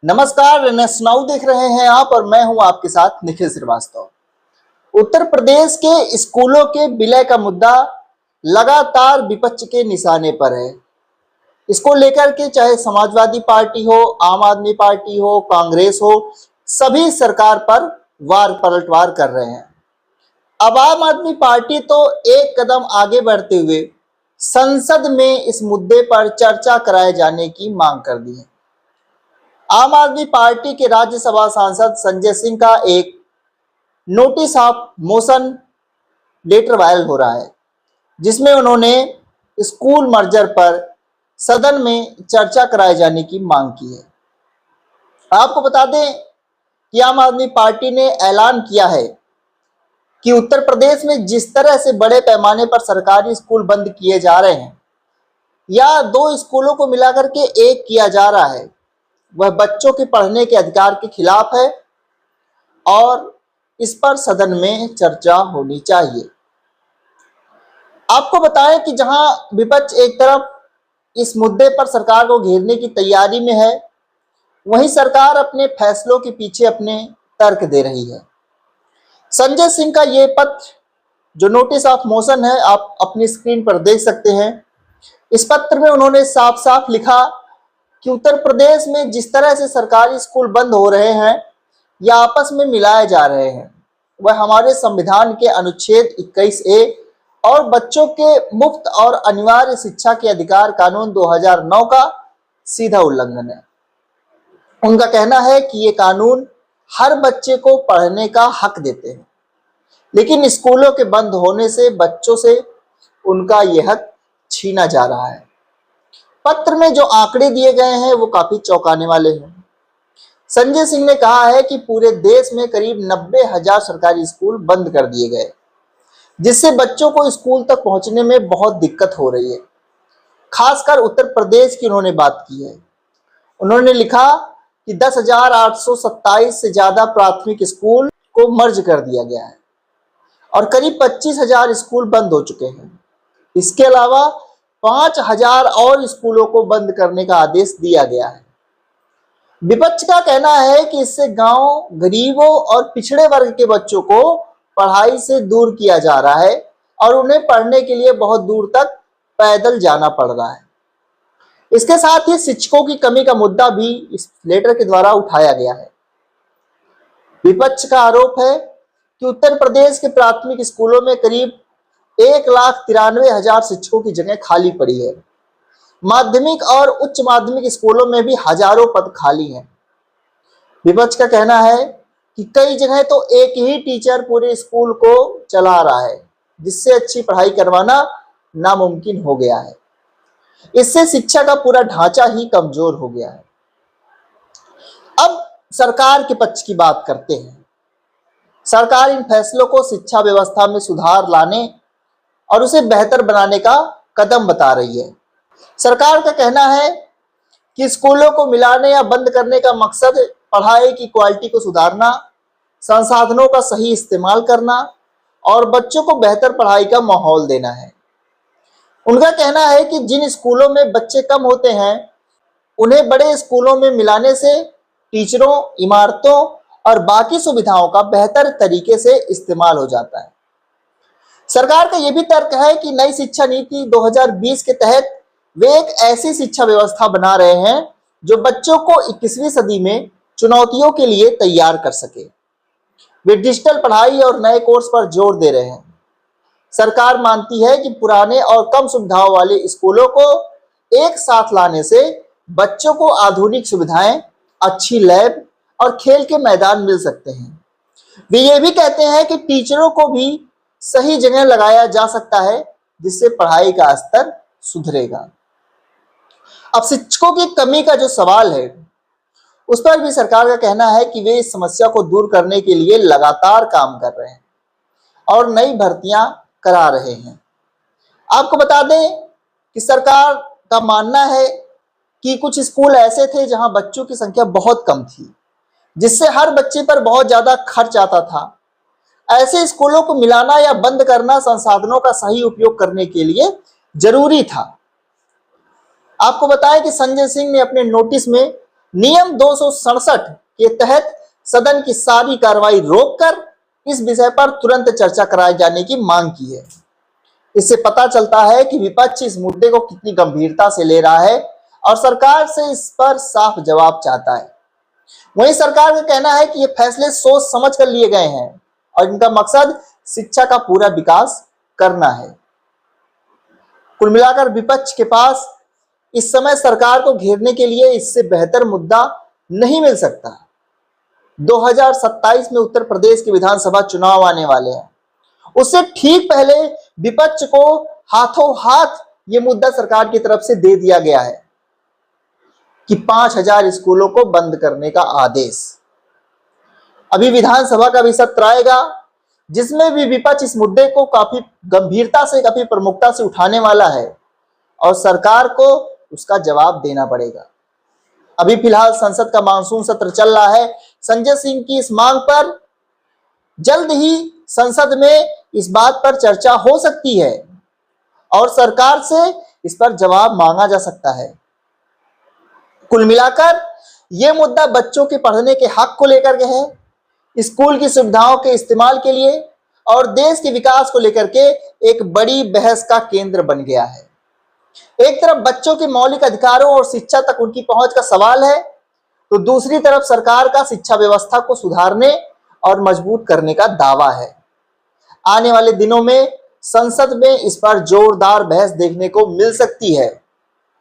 नमस्कार, नेशनल देख रहे हैं आप और मैं हूं आपके साथ निखिल श्रीवास्तव। उत्तर प्रदेश के स्कूलों के विलय का मुद्दा लगातार विपक्ष के निशाने पर है। इसको लेकर के चाहे समाजवादी पार्टी हो, आम आदमी पार्टी हो, कांग्रेस हो, सभी सरकार पर वार पलटवार कर रहे हैं। अब आम आदमी पार्टी तो एक कदम आगे बढ़ते हुए संसद में इस मुद्दे पर चर्चा कराए जाने की मांग कर दी है। आम आदमी पार्टी के राज्यसभा सांसद संजय सिंह का एक notice of motion letter viral हो रहा है, जिसमें उन्होंने स्कूल मर्जर पर सदन में चर्चा कराए जाने की मांग की है। आपको बता दें कि आम आदमी पार्टी ने ऐलान किया है कि उत्तर प्रदेश में जिस तरह से बड़े पैमाने पर सरकारी स्कूल बंद किए जा रहे हैं या दो स्कूलों को मिलाकर के एक किया जा रहा है, वह बच्चों के पढ़ने के अधिकार के खिलाफ है और इस पर सदन में चर्चा होनी चाहिए। आपको बताएं कि जहां विपक्ष एक तरफ इस मुद्दे पर सरकार को घेरने की तैयारी में है, वहीं सरकार अपने फैसलों के पीछे अपने तर्क दे रही है। संजय सिंह का ये पत्र जो नोटिस ऑफ मोशन है, आप अपनी स्क्रीन पर देख सकते हैं। इस पत्र में उन्होंने साफ साफ लिखा कि उत्तर प्रदेश में जिस तरह से सरकारी स्कूल बंद हो रहे हैं या आपस में मिलाए जा रहे हैं, वह हमारे संविधान के अनुच्छेद 21A और बच्चों के मुफ्त और अनिवार्य शिक्षा के अधिकार कानून 2009 का सीधा उल्लंघन है। उनका कहना है कि ये कानून हर बच्चे को पढ़ने का हक देते हैं, लेकिन स्कूलों के बंद होने से बच्चों से उनका यह हक छीना जा रहा है। पत्र में जो आंकड़े दिए गए हैं वो काफी चौंकाने वाले हैं। संजय सिंह ने कहा है कि पूरे देश में करीब 90,000 सरकारी स्कूल बंद कर दिए गए, जिससे बच्चों को स्कूल तक पहुंचने में बहुत दिक्कत हो रही है। खासकर उत्तर प्रदेश की उन्होंने बात की है। उन्होंने लिखा कि 10,827 से ज्यादा प्राथमिक स्कूल को मर्ज कर दिया गया है और करीब 25,000 स्कूल बंद हो चुके हैं। इसके अलावा 5,000 और स्कूलों को बंद करने का आदेश दिया गया है। विपक्ष का कहना है कि इससे गांव, गरीबों और पिछड़े वर्ग के बच्चों को पढ़ाई से दूर किया जा रहा है और उन्हें पढ़ने के लिए बहुत दूर तक पैदल जाना पड़ रहा है। इसके साथ ही शिक्षकों की कमी का मुद्दा भी इस लेटर के द्वारा उठाया गया है। विपक्ष का आरोप है कि उत्तर प्रदेश के प्राथमिक स्कूलों में करीब 1,93,000 शिक्षकों की जगह खाली पड़ी है। माध्यमिक और उच्च माध्यमिक स्कूलों में भी हजारों पद खाली हैं। विपक्ष का कहना है कि कई जगह तो एक ही टीचर पूरे स्कूल को चला रहा है, जिससे अच्छी पढ़ाई करवाना नामुमकिन हो गया है। इससे शिक्षा का पूरा ढांचा ही कमजोर हो गया है। अब सरकार के पक्ष की बात करते हैं। सरकार इन फैसलों को शिक्षा व्यवस्था में सुधार लाने और उसे बेहतर बनाने का कदम बता रही है। सरकार का कहना है कि स्कूलों को मिलाने या बंद करने का मकसद पढ़ाई की क्वालिटी को सुधारना, संसाधनों का सही इस्तेमाल करना और बच्चों को बेहतर पढ़ाई का माहौल देना है। उनका कहना है कि जिन स्कूलों में बच्चे कम होते हैं, उन्हें बड़े स्कूलों में मिलाने से टीचरों, इमारतों और बाकी सुविधाओं का बेहतर तरीके से इस्तेमाल हो जाता है। सरकार का यह भी तर्क है कि नई शिक्षा नीति 2020 के तहत वे एक ऐसी शिक्षा व्यवस्था बना रहे हैं जो बच्चों को 21वीं सदी में चुनौतियों के लिए तैयार कर सके। वे डिजिटल पढ़ाई और नए कोर्स पर जोर दे रहे हैं। सरकार मानती है कि पुराने और कम सुविधाओं वाले स्कूलों को एक साथ लाने से बच्चों को आधुनिक सुविधाएं, अच्छी लैब और खेल के मैदान मिल सकते हैं। वे ये भी कहते हैं कि टीचरों को भी सही जगह लगाया जा सकता है, जिससे पढ़ाई का स्तर सुधरेगा। अब शिक्षकों की कमी का जो सवाल है, उस पर भी सरकार का कहना है कि वे इस समस्या को दूर करने के लिए लगातार काम कर रहे हैं और नई भर्तियां करा रहे हैं। आपको बता दें कि सरकार का मानना है कि कुछ स्कूल ऐसे थे जहां बच्चों की संख्या बहुत कम थी, जिससे हर बच्चे पर बहुत ज्यादा खर्च आता था। ऐसे स्कूलों को मिलाना या बंद करना संसाधनों का सही उपयोग करने के लिए जरूरी था। आपको बताएं कि संजय सिंह ने अपने नोटिस में नियम 267 के तहत सदन की सारी कार्रवाई रोककर इस विषय पर तुरंत चर्चा कराए जाने की मांग की है। इससे पता चलता है कि विपक्ष इस मुद्दे को कितनी गंभीरता से ले रहा है और सरकार से इस पर साफ जवाब चाहता है। वहीं सरकार का कहना है कि ये फैसले सोच समझ कर लिए गए हैं और इनका मकसद शिक्षा का पूरा विकास करना है। कुल मिलाकर विपक्ष के पास इस समय सरकार को घेरने के लिए इससे बेहतर मुद्दा नहीं मिल सकता। 2027 में उत्तर प्रदेश के विधानसभा चुनाव आने वाले हैं। उससे ठीक पहले विपक्ष को हाथों हाथ ये मुद्दा सरकार की तरफ से दे दिया गया है कि 5000 स्कूलों को बंद करने का आदेश। अभी विधानसभा का भी सत्र आएगा जिसमें भी विपक्ष इस मुद्दे को काफी गंभीरता से, काफी प्रमुखता से उठाने वाला है और सरकार को उसका जवाब देना पड़ेगा। अभी फिलहाल संसद का मानसून सत्र चल रहा है। संजय सिंह की इस मांग पर जल्द ही संसद में इस बात पर चर्चा हो सकती है और सरकार से इस पर जवाब मांगा जा सकता है। कुल मिलाकर यह मुद्दा बच्चों के पढ़ने के हक को लेकर के है, स्कूल की सुविधाओं के इस्तेमाल के लिए और देश के विकास को लेकर के एक बड़ी बहस का केंद्र बन गया है। एक तरफ बच्चों के मौलिक अधिकारों और शिक्षा तक उनकी पहुंच का सवाल है, तो दूसरी तरफ सरकार का शिक्षा व्यवस्था को सुधारने और मजबूत करने का दावा है। आने वाले दिनों में संसद में इस पर जोरदार बहस देखने को मिल सकती है,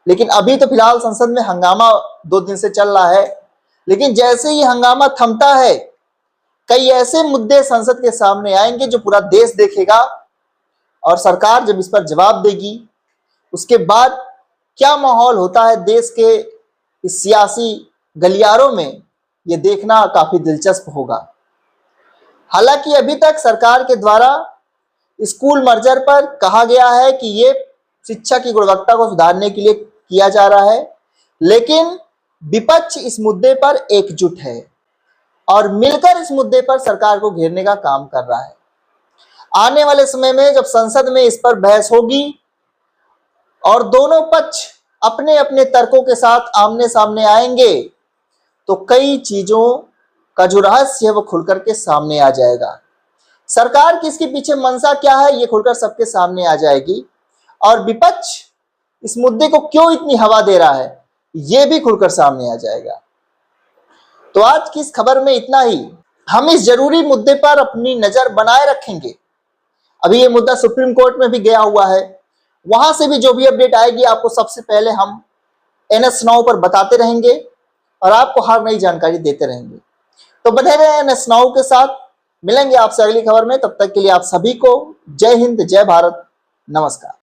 लेकिन अभी तो फिलहाल संसद में हंगामा 2 दिन से चल रहा है। लेकिन जैसे ही हंगामा थमता है, कई ऐसे मुद्दे संसद के सामने आएंगे जो पूरा देश देखेगा और सरकार जब इस पर जवाब देगी, उसके बाद क्या माहौल होता है देश के इस सियासी गलियारों में, ये देखना काफी दिलचस्प होगा। हालांकि अभी तक सरकार के द्वारा स्कूल मर्जर पर कहा गया है कि ये शिक्षा की गुणवत्ता को सुधारने के लिए किया जा रहा है, लेकिन विपक्ष इस मुद्दे पर एकजुट है और मिलकर इस मुद्दे पर सरकार को घेरने का काम कर रहा है। आने वाले समय में जब संसद में इस पर बहस होगी और दोनों पक्ष अपने अपने तर्कों के साथ आमने सामने आएंगे, तो कई चीजों का जो रहस्य है वो खुलकर के सामने आ जाएगा। सरकार की इसके पीछे मंशा क्या है ये खुलकर सबके सामने आ जाएगी और विपक्ष इस मुद्दे को क्यों इतनी हवा दे रहा है ये भी खुलकर सामने आ जाएगा। तो आज की इस खबर में इतना ही। हम इस जरूरी मुद्दे पर अपनी नजर बनाए रखेंगे। अभी ये मुद्दा सुप्रीम कोर्ट में भी गया हुआ है, वहां से भी जो भी अपडेट आएगी आपको सबसे पहले हम NS Now पर बताते रहेंगे और आपको हर नई जानकारी देते रहेंगे। तो बने रहे NS Now के साथ। मिलेंगे आपसे अगली खबर में, तब तक के लिए आप सभी को जय हिंद, जय भारत, नमस्कार।